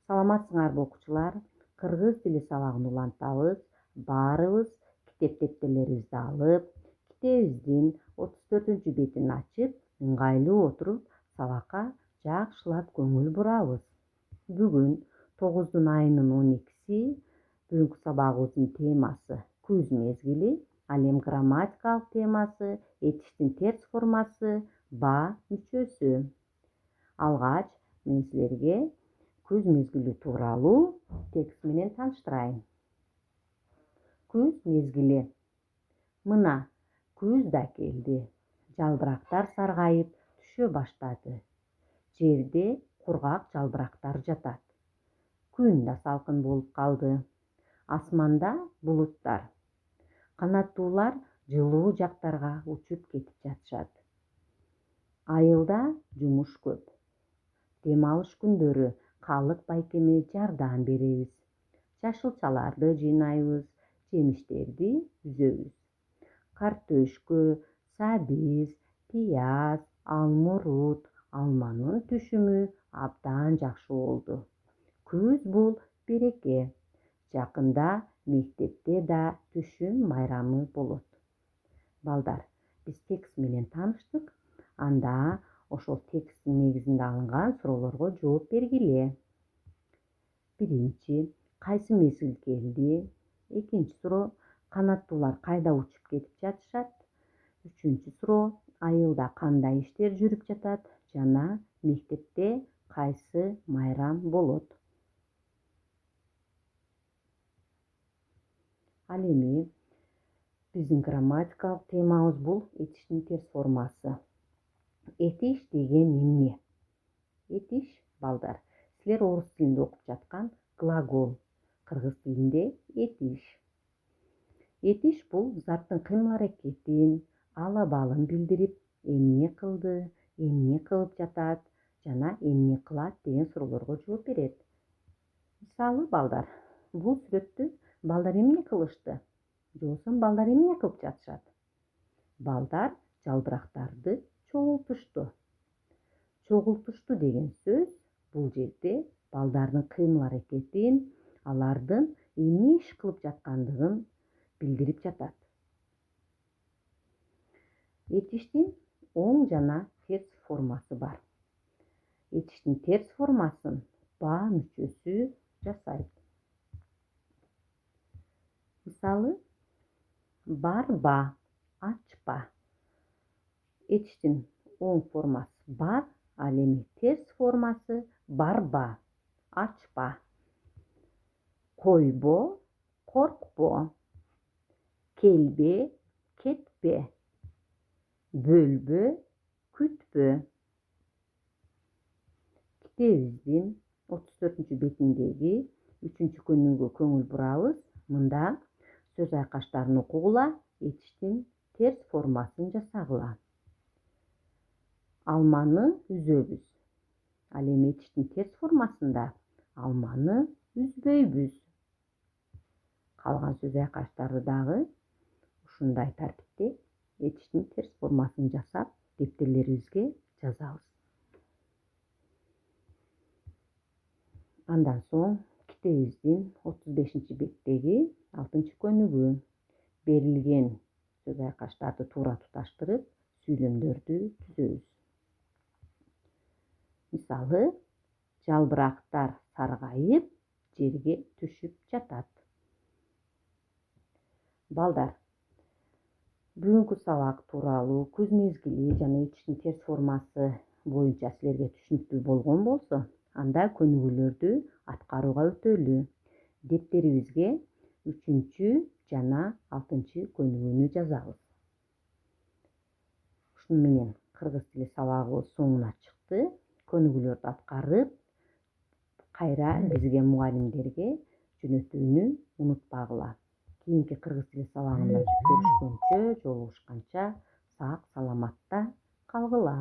Саламатсыңарбы окуучулар? Кыргыз тили сабагын улантабыз. Баарыбыз китеп дептерлерибизди алып, китебибиздин 34 бетин ачып, ыңгайлуу отуруп, сабакка жакшылап көңүл бурабыз. Бүгүн 9 айынын 12-си, бүгүнкү сабагыбыздын темасы күз мезгили, ал эми грамматикалык темасы этиштин терс формасы ба мүчөсү. Алгач мен силерге күз мезгили тууралуу текст менен тааныштырайын. Күз мезгили. Мына күз да келди. Жалбырактар саргайып түшө баштады. Жерде кургак жалбырактар жатат. Күн да салкын болуп калды. Асманда булуттар. Канаттуулар жылуу жактарга учуп кетип жатышат. Айылда жумуш көп. Дем алыш күндөрү калык байкеме жардам беребиз. Жашылчаларды жыйнайбыз, жемиштерди үзөбүз. Картөшкө, сабиз, пияз, алмурут, алманын түшүмү абдан жакшы болду. Күз бул береке. Жакында мектепте да түшүм майрамы болот. Балдар, биз текст менен тааныштык. Анда ошол тексттин негизинде алынган суроолорго жооп бергиле. Биринчи, кайсы мезгил келди? Экинчи суроо, канаттуулар кайда учуп кетип жатышат? Үчүнчү суроо, айылда кандай иштер жүрүп жатат? Жана мектепте кайсы майрам болот? Ал эми биздин грамматикалык темабыз бул этиштин терс формасы. Этиш деген эмне? Этиш, балдар, силер орус тилинде окуп жаткан глагол. Кыргыз тилинде этиш. Этиш бул заттын кыймыл-аракетин, ала-балын билдирип, эмне кылды, эмне кылып жатат жана эмне кылат деген суроолорго жооп берет. Мисалы, балдар, бул сүрөттө балдар эмне кылышты? Же болбосо балдар эмне кылып жатышат? Балдар жалбырактарды чогултушту. Чогултушту деген сөз бул жерде балдардын кыймыл-аракетин, алардын эмне иш кылып жаткандыгын билдирип жатат. Этиштин оң жана терс формасы бар. Этиштин терс формасын ба мүчөсү жасайт. Мисалы, барба, ачпа. Этиштин оң формасы бар, ал эми терс формасы барба, ачпа. Койбо, коркпо. Келбе, кетпе. Бөлбө, күтпө. Китебибиздин 34 бетиндеги 3 көнүгүүгө көңүл бурабыз. Мында сөз айкаштарын окугула, этиштин терс формасын жасагыла. Алманы үзөбүз. Ал эми этиштин терс формасында алманы үзбөйбүз. Калган сөз айкаштарды дагы ушундай тартипте этиштин терс формасын жасап, дептерлерибизге жазабыз. Андан соң китебибиздин 35 беттеги 6 көнүгүү. Берилген сөз айкаштарды туура туташтырып, сүйлөмдөрдү түзөбүз. Мисалы, жалбырактар саргайып, жерге түшүп жатат. Балдар, бүгүнкү сабак тууралуу күз мезгили жана этиштин терс формасы боюнча силерге түшүнүктүү болгон болсо, анда көнүгүүлөрдү аткарууга өтөлү. Дептерибизге 3 жана 6 көнүгүүнү жазабыз. Ушуну менен кыргыз тили сабагыбыз соңуна чыкты. Көнүгүүлөрдү аткарып, кайра бизге мугалимдерге жөнөтүүнү унутпагыла. Кийинки кыргыз тили сабагында көрүшкөнчө, жолугушканча сак саламатта калгыла.